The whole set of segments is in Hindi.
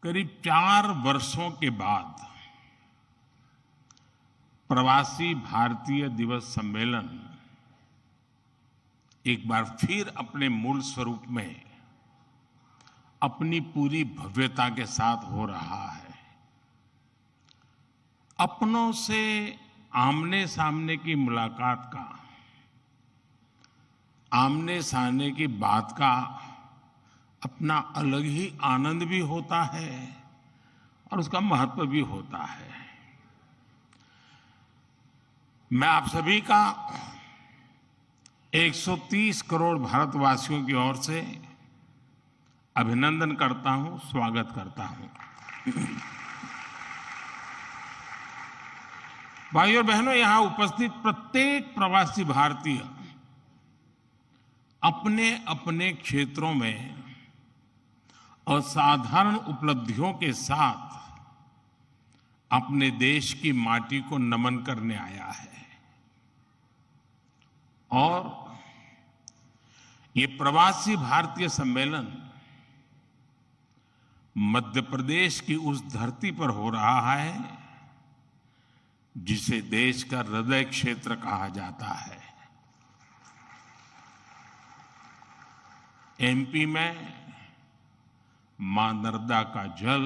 करीब 4 वर्षों के बाद प्रवासी भारतीय दिवस सम्मेलन एक बार फिर अपने मूल स्वरूप में अपनी पूरी भव्यता के साथ हो रहा है। अपनों से आमने सामने की मुलाकात का, आमने सामने की बात का अपना अलग ही आनंद भी होता है और उसका महत्व भी होता है। मैं आप सभी का 130 करोड़ भारतवासियों की ओर से अभिनंदन करता हूं, स्वागत करता हूं। भाइयों और बहनों, यहां उपस्थित प्रत्येक प्रवासी भारतीय अपने अपने क्षेत्रों में असाधारण उपलब्धियों के साथ अपने देश की माटी को नमन करने आया है। और ये प्रवासी भारतीय सम्मेलन मध्य प्रदेश की उस धरती पर हो रहा है जिसे देश का हृदय क्षेत्र कहा जाता है। एमपी में मां नर्मदा का जल,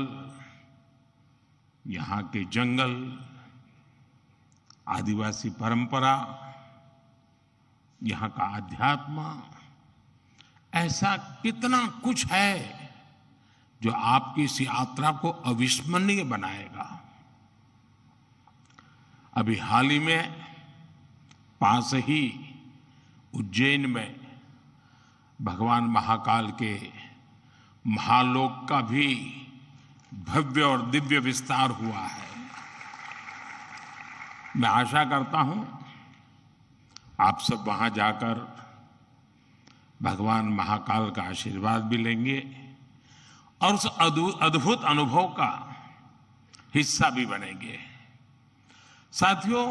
यहां के जंगल, आदिवासी परंपरा, यहां का अध्यात्म, ऐसा कितना कुछ है जो आपकी इस यात्रा को अविस्मरणीय बनाएगा। अभी हाल ही में पास ही उज्जैन में भगवान महाकाल के महालोक का भी भव्य और दिव्य विस्तार हुआ है। मैं आशा करता हूं आप सब वहां जाकर भगवान महाकाल का आशीर्वाद भी लेंगे और उस अद्भुत अनुभव का हिस्सा भी बनेंगे। साथियों,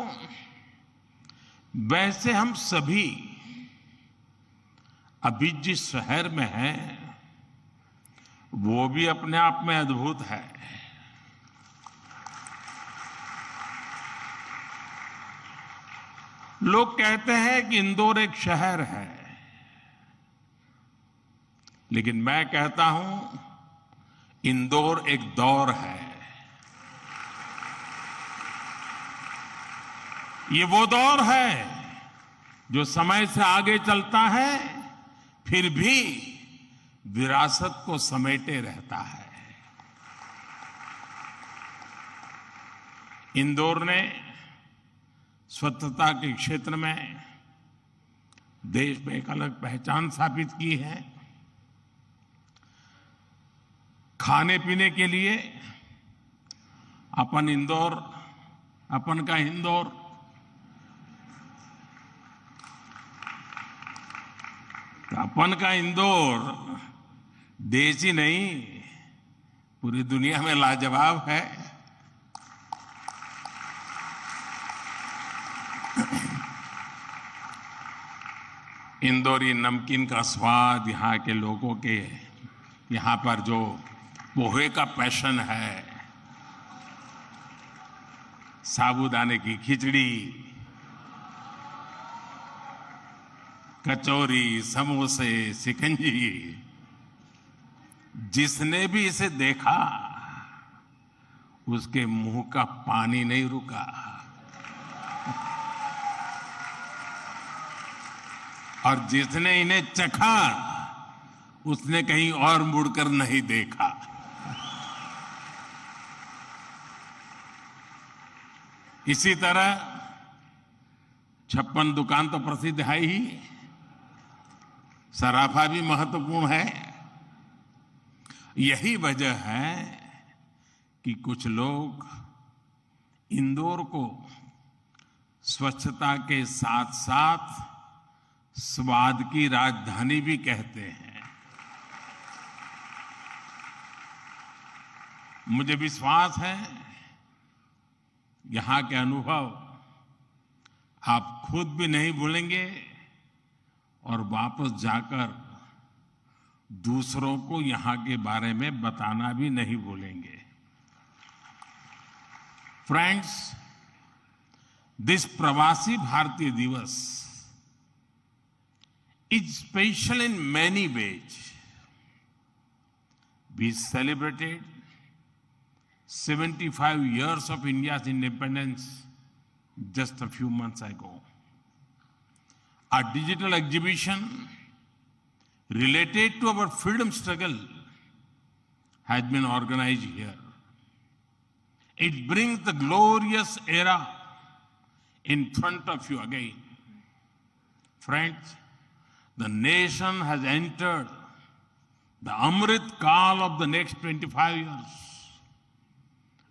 वैसे हम सभी अभी जिस शहर में हैं वो भी अपने आप में अद्भुत है। लोग कहते हैं कि इंदौर एक शहर है, लेकिन मैं कहता हूं इंदौर एक दौर है। ये वो दौर है जो समय से आगे चलता है फिर भी विरासत को समेटे रहता है। इंदौर ने स्वच्छता के क्षेत्र में देश में एक अलग पहचान स्थापित की है। खाने पीने के लिए अपन का इंदौर अपन का इंदौर देश ही नहीं पूरी दुनिया में लाजवाब है। इंदौरी नमकीन का स्वाद, यहाँ के लोगों के यहाँ पर जो पोहे का पैशन है, साबूदाने की खिचड़ी, कचौरी, समोसे, शिकंजी, जिसने भी इसे देखा उसके मुंह का पानी नहीं रुका। और जिसने इन्हें चखा उसने कहीं और मुड़कर नहीं देखा। इसी तरह 56 दुकान तो प्रसिद्ध है ही, सराफा भी महत्वपूर्ण है। यही वजह है कि कुछ लोग इंदौर को स्वच्छता के साथ साथ स्वाद की राजधानी भी कहते हैं। मुझे विश्वास है यहां के अनुभव आप खुद भी नहीं भूलेंगे और वापस जाकर दूसरों को यहां के बारे में बताना भी नहीं भूलेंगे। फ्रेंड्स, दिस प्रवासी भारतीय दिवस is special in many ways. We celebrated 75 years of India's independence just a few months ago. A digital exhibition related to our freedom struggle has been organized here. It brings the glorious era in front of you again. Friends, the nation has entered the Amrit Kaal of the next 25 years.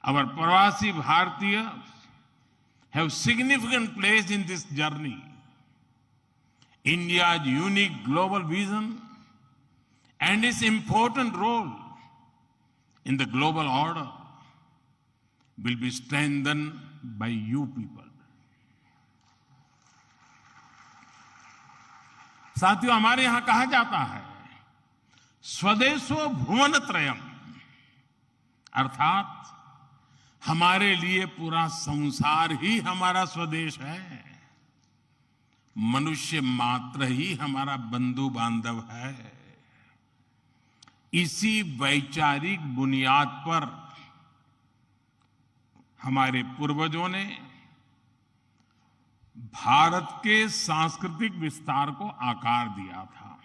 Our Pravasi Bhartiyas have significant place in this journey. India's unique global vision and its important role in the global order will be strengthened by you people. साथियों, हमारे यहां कहा जाता है स्वदेशो भुवनत्रयम्, अर्थात हमारे लिए पूरा संसार ही हमारा स्वदेश है। मनुष्य मात्र ही हमारा बंधु बांधव है। इसी वैचारिक बुनियाद पर हमारे पूर्वजों ने भारत के सांस्कृतिक विस्तार को आकार दिया था।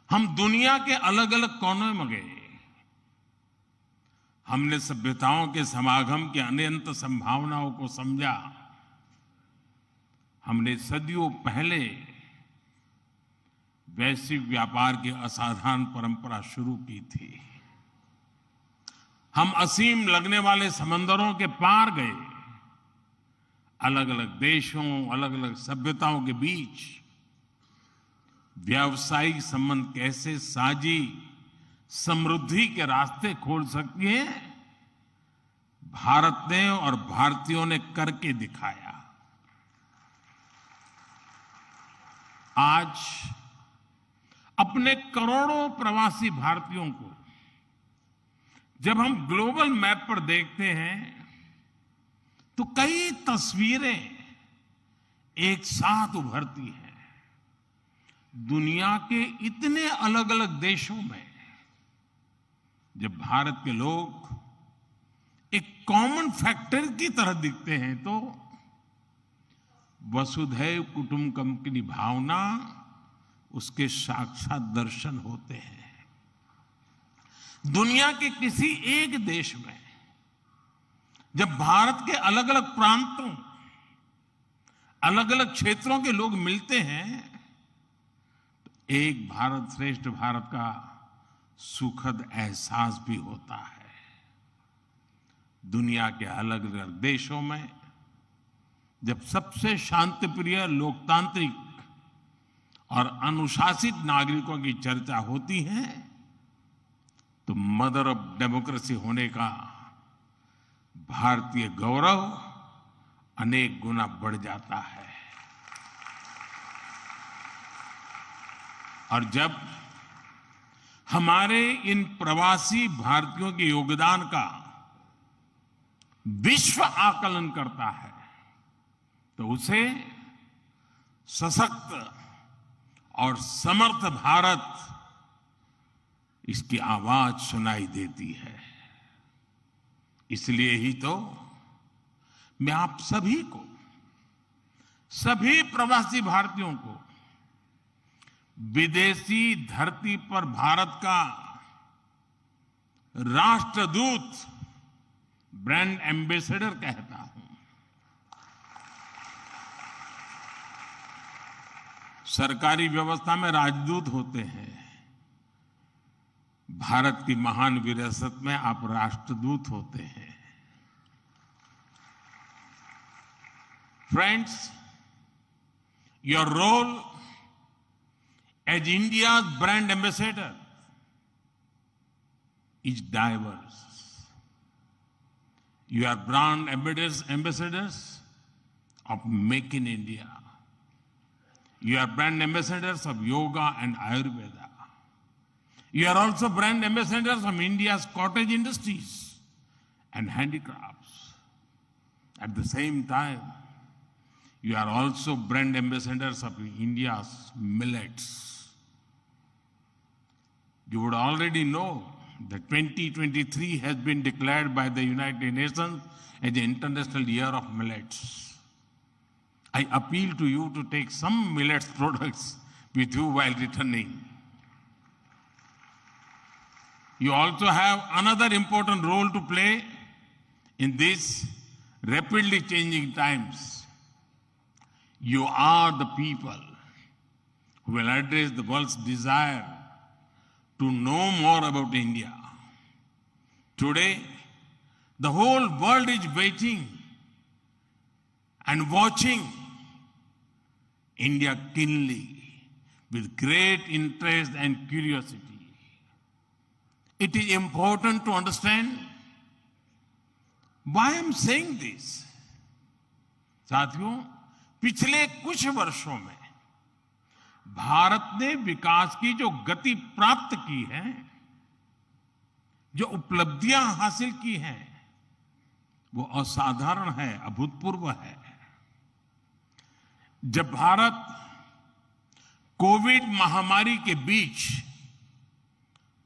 हम दुनिया के अलग अलग कोनों में गए। हमने सभ्यताओं के समागम की अनंत संभावनाओं को समझा। हमने सदियों पहले वैश्विक व्यापार की असाधारण परंपरा शुरू की थी। हम असीम लगने वाले समंदरों के पार गए। अलग अलग देशों, अलग अलग सभ्यताओं के बीच व्यावसायिक संबंध कैसे साझी समृद्धि के रास्ते खोल सकती है, भारत ने और भारतीयों ने करके दिखाया। आज अपने करोड़ों प्रवासी भारतीयों को जब हम ग्लोबल मैप पर देखते हैं तो कई तस्वीरें एक साथ उभरती हैं। दुनिया के इतने अलग अलग देशों में जब भारत के लोग एक कॉमन फैक्टर की तरह दिखते हैं तो वसुधैव कुटुंबकम की भावना उसके साक्षात दर्शन होते हैं। दुनिया के किसी एक देश में जब भारत के अलग अलग प्रांतों, अलग अलग क्षेत्रों के लोग मिलते हैं तो एक भारत श्रेष्ठ भारत का सुखद एहसास भी होता है। दुनिया के अलग अलग देशों में जब सबसे शांतिप्रिय, लोकतांत्रिक और अनुशासित नागरिकों की चर्चा होती है तो मदर ऑफ डेमोक्रेसी होने का भारतीय गौरव अनेक गुना बढ़ जाता है। और जब हमारे इन प्रवासी भारतीयों के योगदान का विश्व आकलन करता है तो उसे सशक्त और समर्थ भारत, इसकी आवाज सुनाई देती है। इसलिए ही तो मैं आप सभी को, सभी प्रवासी भारतीयों को विदेशी धरती पर भारत का राष्ट्रदूत, ब्रांड एम्बेसडर कहता हूं। सरकारी व्यवस्था में राजदूत होते हैं, भारत की महान विरासत में आप राष्ट्रदूत होते हैं। Friends, your role as India's brand ambassador is diverse. You are brand ambassadors of Make in India. You are brand ambassadors of yoga and Ayurveda. You are also brand ambassadors of India's cottage industries and handicrafts. At the same time, you are also brand ambassadors of India's millets. You would already know that 2023 has been declared by the United Nations as the International Year of Millets. I appeal to you to take some millets products with you while returning. You also have another important role to play in these rapidly changing times. You are the people who will address the world's desire to know more about India. Today, the whole world is waiting and watching India keenly with great interest and curiosity. It is important to understand why I'm saying this. साथियों, पिछले कुछ वर्षों में भारत ने विकास की जो गति प्राप्त की है, जो उपलब्धियां हासिल की हैं, वो असाधारण है, अभूतपूर्व है। जब भारत कोविड महामारी के बीच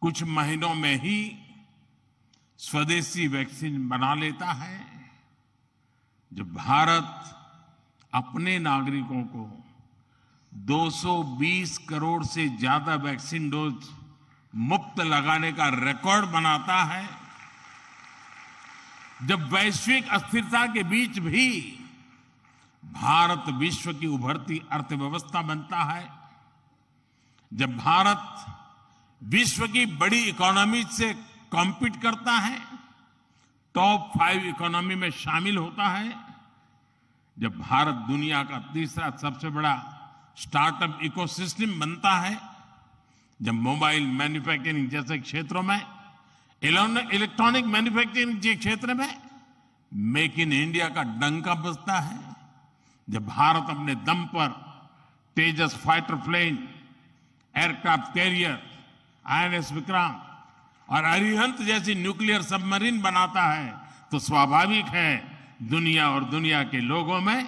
कुछ महीनों में ही स्वदेशी वैक्सीन बना लेता है, जब भारत अपने नागरिकों को 220 करोड़ से ज्यादा वैक्सीन डोज मुफ्त लगाने का रिकॉर्ड बनाता है, जब वैश्विक अस्थिरता के बीच भी भारत विश्व की उभरती अर्थव्यवस्था बनता है, जब भारत विश्व की बड़ी इकोनॉमी से कॉम्पीट करता है, टॉप 5 इकोनॉमी में शामिल होता है, जब भारत दुनिया का तीसरा सबसे बड़ा स्टार्टअप इकोसिस्टम बनता है, जब मोबाइल मैन्युफैक्चरिंग जैसे क्षेत्रों में, इलेक्ट्रॉनिक मैन्युफैक्चरिंग के क्षेत्र में मेक इन इंडिया का डंका बजता है, जब भारत अपने दम पर Tejas fighter plane, aircraft carrier, INS Vikrant और अरिहंत जैसी न्यूक्लियर सबमरीन बनाता है, तो स्वाभाविक है दुनिया और दुनिया के लोगों में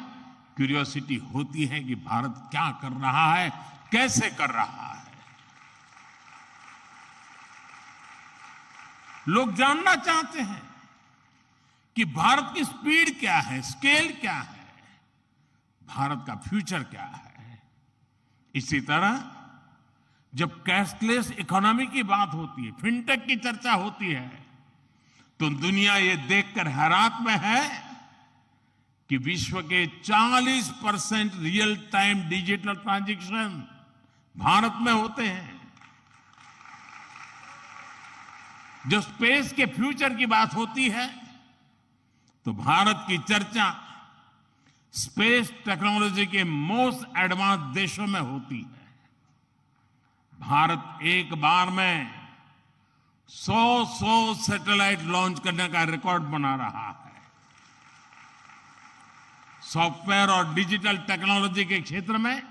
क्यूरियोसिटी होती है कि भारत क्या कर रहा है, कैसे कर रहा है। लोग जानना चाहते हैं कि भारत की स्पीड क्या है, स्केल क्या है, भारत का फ्यूचर क्या है। इसी तरह जब कैशलेस इकोनॉमी की बात होती है, फिनटेक की चर्चा होती है, तो दुनिया ये देखकर हैरात में है कि विश्व के 40% real time digital transaction Bharat में होते हैं। जो स्पेस के फ्यूचर की बात होती है, तो भारत की चर्चा स्पेस टेक्नोलॉजी के मोस्ट एडवांस देशों में होती है। भारत एक बार में 100 सैटेलाइट लॉन्च करने का रिकॉर्ड बना रहा है। सॉफ्टवेयर और डिजिटल टेक्नोलॉजी के क्षेत्र में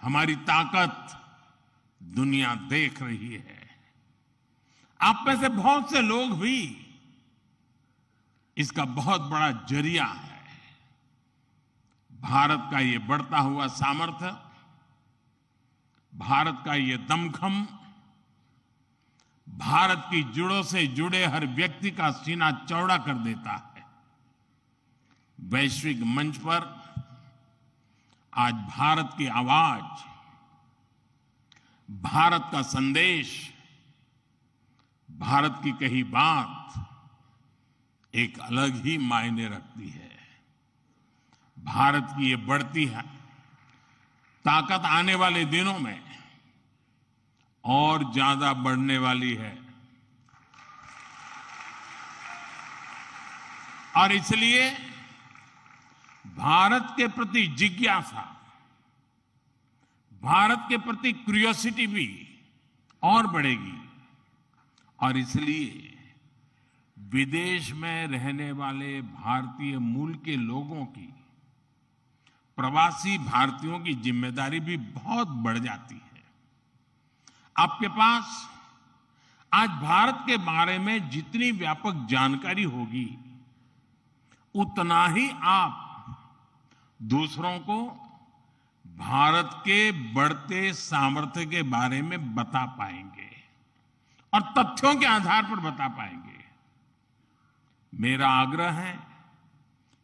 हमारी ताकत दुनिया देख रही है। आप में से बहुत से लोग भी इसका बहुत बड़ा जरिया है। भारत का ये बढ़ता हुआ सामर्थ्य, भारत का ये दमखम, भारत की जड़ों से जुड़े हर व्यक्ति का सीना चौड़ा कर देता है। वैश्विक मंच पर आज भारत की आवाज, भारत का संदेश, भारत की कही बात एक अलग ही मायने रखती है। भारत की ये बढ़ती है ताकत आने वाले दिनों में और ज्यादा बढ़ने वाली है। और इसलिए भारत के प्रति जिज्ञासा, भारत के प्रति क्यूरियोसिटी भी और बढ़ेगी। और इसलिए विदेश में रहने वाले भारतीय मूल के लोगों की, प्रवासी भारतीयों की जिम्मेदारी भी बहुत बढ़ जाती है। आपके पास आज भारत के बारे में जितनी व्यापक जानकारी होगी, उतना ही आप दूसरों को भारत के बढ़ते सामर्थ्य के बारे में बता पाएंगे और तथ्यों के आधार पर बता पाएंगे। मेरा आग्रह है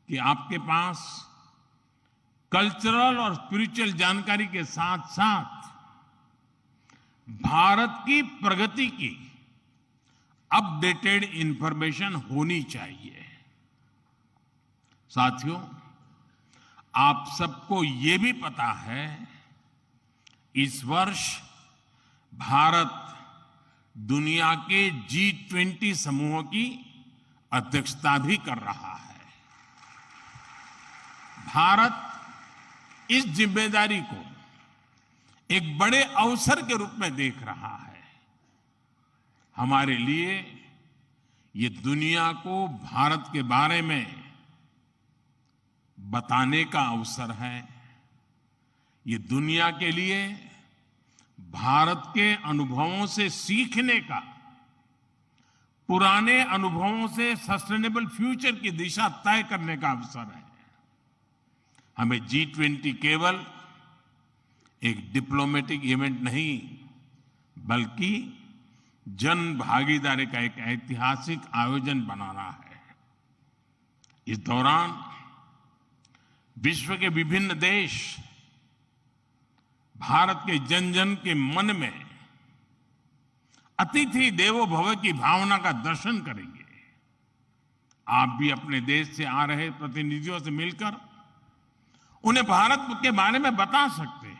कि आपके पास कल्चरल और स्पिरिचुअल जानकारी के साथ साथ भारत की प्रगति की अपडेटेड इंफॉर्मेशन होनी चाहिए। साथियों, आप सबको ये भी पता है, इस वर्ष भारत दुनिया के G20 समूह की अध्यक्षता भी कर रहा है। भारत इस जिम्मेदारी को एक बड़े अवसर के रूप में देख रहा है। हमारे लिए ये दुनिया को भारत के बारे में बताने का अवसर है। ये दुनिया के लिए भारत के अनुभवों से सीखने का, पुराने अनुभवों से सस्टेनेबल फ्यूचर की दिशा तय करने का अवसर है। हमें G20 केवल एक डिप्लोमेटिक इवेंट नहीं, बल्कि जन भागीदारी का एक ऐतिहासिक आयोजन बनाना है। इस दौरान विश्व के विभिन्न देश भारत के जन जन के मन में अतिथि देवो भव की भावना का दर्शन करेंगे। आप भी अपने देश से आ रहे प्रतिनिधियों से मिलकर उन्हें भारत के बारे में बता सकते हैं।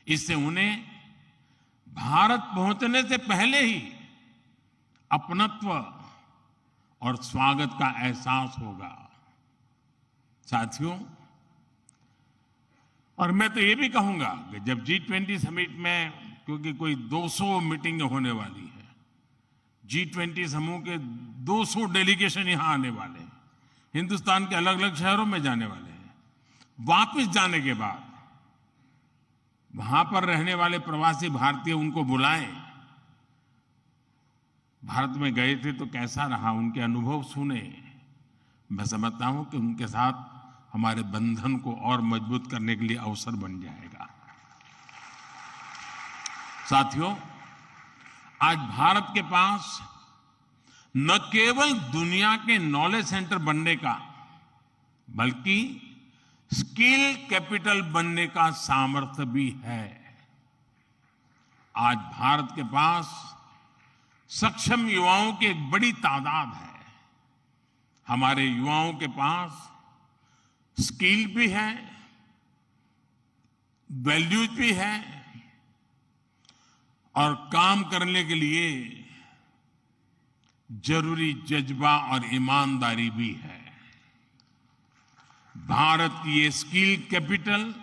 इससे उन्हें भारत पहुंचने से पहले ही अपनत्व और स्वागत का एहसास होगा। साथियों, और मैं तो ये भी कहूंगा कि जब G20 समिट में, क्योंकि कोई 200 मीटिंग होने वाली है, G20 समूह के 200 डेलीगेशन यहां आने वाले हैं, हिंदुस्तान के अलग अलग शहरों में जाने वाले हैं। वापस जाने के बाद वहां पर रहने वाले प्रवासी भारतीय उनको बुलाएं, भारत में गए थे तो कैसा रहा, उनके अनुभव सुने। मैं समझता हूं कि उनके साथ हमारे बंधन को और मजबूत करने के लिए अवसर बन जाएगा। साथियों, आज भारत के पास न केवल दुनिया के नॉलेज सेंटर बनने का, बल्कि स्किल कैपिटल बनने का सामर्थ्य भी है। आज भारत के पास सक्षम युवाओं की एक बड़ी तादाद है। हमारे युवाओं के पास स्किल भी है, वैल्यूज भी है और काम करने के लिए जरूरी जज्बा और ईमानदारी भी है। भारत की ये स्किल कैपिटल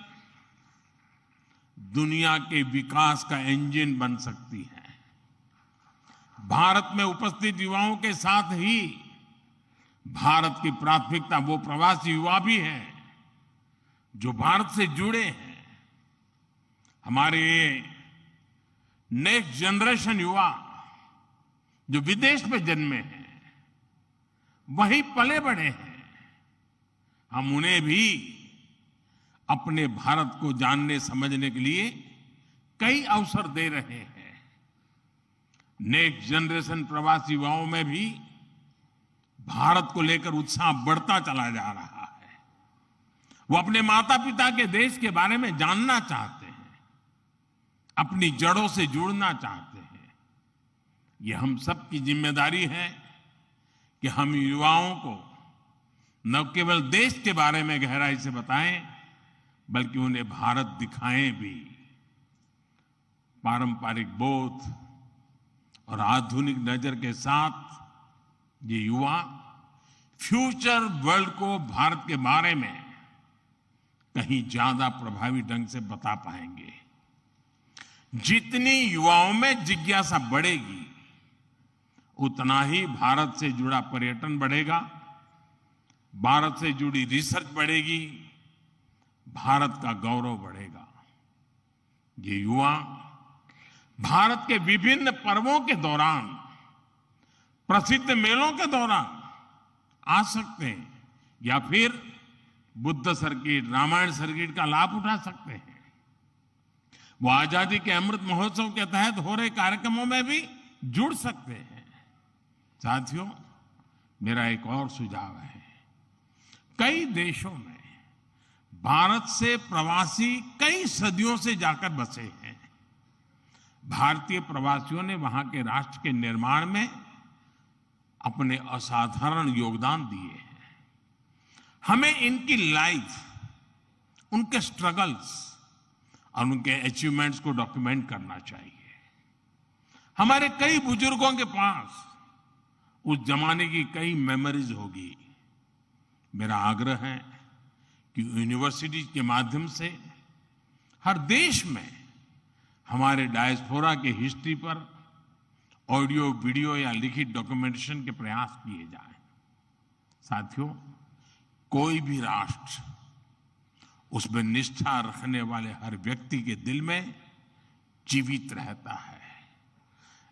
दुनिया के विकास का इंजन बन सकती है। भारत में उपस्थित युवाओं के साथ ही भारत की प्राथमिकता वो प्रवासी युवा भी हैं जो भारत से जुड़े हैं। हमारे नेक्स्ट जनरेशन युवा जो विदेश में जन्मे हैं, वहीं पले बड़े हैं, हम उन्हें भी अपने भारत को जानने समझने के लिए कई अवसर दे रहे हैं। नेक्स्ट जनरेशन प्रवासी युवाओं में भी भारत को लेकर उत्साह बढ़ता चला जा रहा है। वो अपने माता पिता के देश के बारे में जानना चाहते हैं, अपनी जड़ों से जुड़ना चाहते हैं। ये हम सब की जिम्मेदारी है कि हम युवाओं को न केवल देश के बारे में गहराई से बताएं, बल्कि उन्हें भारत दिखाएं भी। पारंपरिक बोध और आधुनिक नजर के साथ ये युवा फ्यूचर वर्ल्ड को भारत के बारे में कहीं ज्यादा प्रभावी ढंग से बता पाएंगे। जितनी युवाओं में जिज्ञासा बढ़ेगी, उतना ही भारत से जुड़ा पर्यटन बढ़ेगा, भारत से जुड़ी रिसर्च बढ़ेगी, भारत का गौरव बढ़ेगा। ये युवा भारत के विभिन्न पर्वों के दौरान, प्रसिद्ध मेलों के दौरान आ सकते हैं या फिर बुद्ध सर्किट, रामायण सर्किट का लाभ उठा सकते हैं। वो आजादी के अमृत महोत्सव के तहत हो रहे कार्यक्रमों में भी जुड़ सकते हैं। साथियों, मेरा एक और सुझाव है। कई देशों में भारत से प्रवासी कई सदियों से जाकर बसे हैं। भारतीय प्रवासियों ने वहां के राष्ट्र के निर्माण में अपने असाधारण योगदान दिए हैं। हमें इनकी लाइफ, उनके स्ट्रगल्स और उनके अचीवमेंट्स को डॉक्यूमेंट करना चाहिए। हमारे कई बुजुर्गों के पास उस जमाने की कई मेमोरीज होगी। मेरा आग्रह है कि यूनिवर्सिटी के माध्यम से हर देश में हमारे डायस्पोरा की हिस्ट्री पर ऑडियो, वीडियो या लिखित डॉक्यूमेंटेशन के प्रयास किए जाएं। साथियों, कोई भी राष्ट्र उसमें निष्ठा रखने वाले हर व्यक्ति के दिल में जीवित रहता है।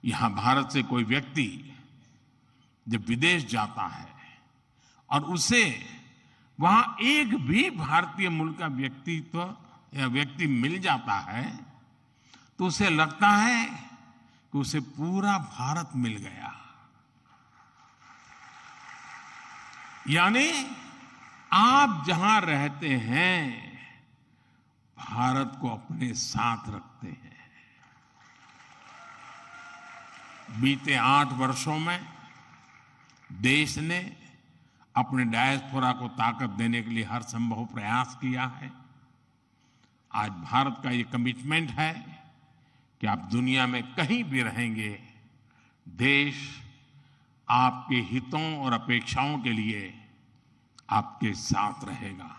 यहां भारत से कोई व्यक्ति जब विदेश जाता है और उसे वहां एक भी भारतीय मूल का व्यक्तित्व या व्यक्ति मिल जाता है तो उसे लगता है कि उसे पूरा भारत मिल गया। यानी आप जहां रहते हैं, भारत को अपने साथ रखते हैं। बीते 8 वर्षों में देश ने अपने डायस्पोरा को ताकत देने के लिए हर संभव प्रयास किया है। आज भारत का ये कमिटमेंट है कि आप दुनिया में कहीं भी रहेंगे, देश आपके हितों और अपेक्षाओं के लिए आपके साथ रहेगा।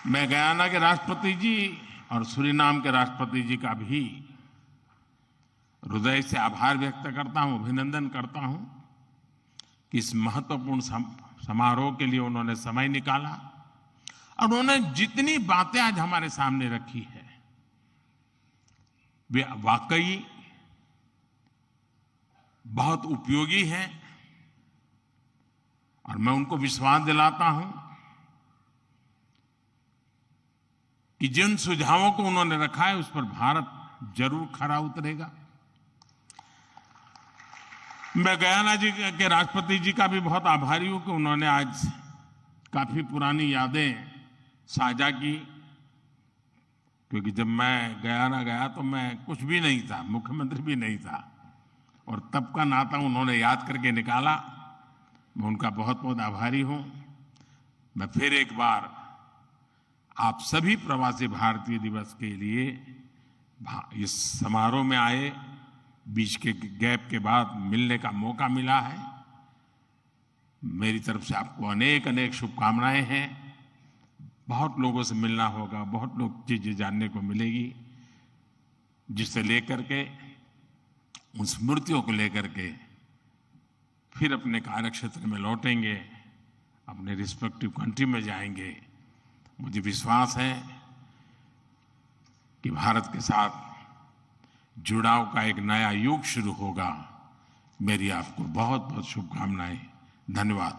मैं गयाना के राष्ट्रपति जी और सूरीनाम के राष्ट्रपति जी का भी हृदय से आभार व्यक्त करता हूं, अभिनंदन करता हूं कि इस महत्वपूर्ण समारोह के लिए उन्होंने समय निकाला और उन्होंने जितनी बातें आज हमारे सामने रखी है वे वाकई बहुत उपयोगी हैं। और मैं उनको विश्वास दिलाता हूं कि जिन सुझावों को उन्होंने रखा है उस पर भारत जरूर खरा उतरेगा। मैं गयाना जी के राष्ट्रपति जी का भी बहुत आभारी हूं कि उन्होंने आज काफी पुरानी यादें साझा की, क्योंकि जब मैं गयाना गया तो मैं कुछ भी नहीं था, मुख्यमंत्री भी नहीं था, और तब का नाता उन्होंने याद करके निकाला। मैं उनका बहुत बहुत आभारी हूं। मैं फिर एक बार आप सभी प्रवासी भारतीय दिवस के लिए इस समारोह में आए, बीच के गैप के बाद मिलने का मौका मिला है। मेरी तरफ से आपको अनेक अनेक शुभकामनाएं हैं। बहुत लोगों से मिलना होगा, बहुत लोग चीजें जानने को मिलेगी, जिससे लेकर के उन स्मृतियों को लेकर के फिर अपने कार्य क्षेत्र में लौटेंगे, अपने रिस्पेक्टिव कंट्री में जाएंगे। मुझे विश्वास है कि भारत के साथ जुड़ाव का एक नया युग शुरू होगा। मेरी आपको बहुत बहुत शुभकामनाएं। धन्यवाद।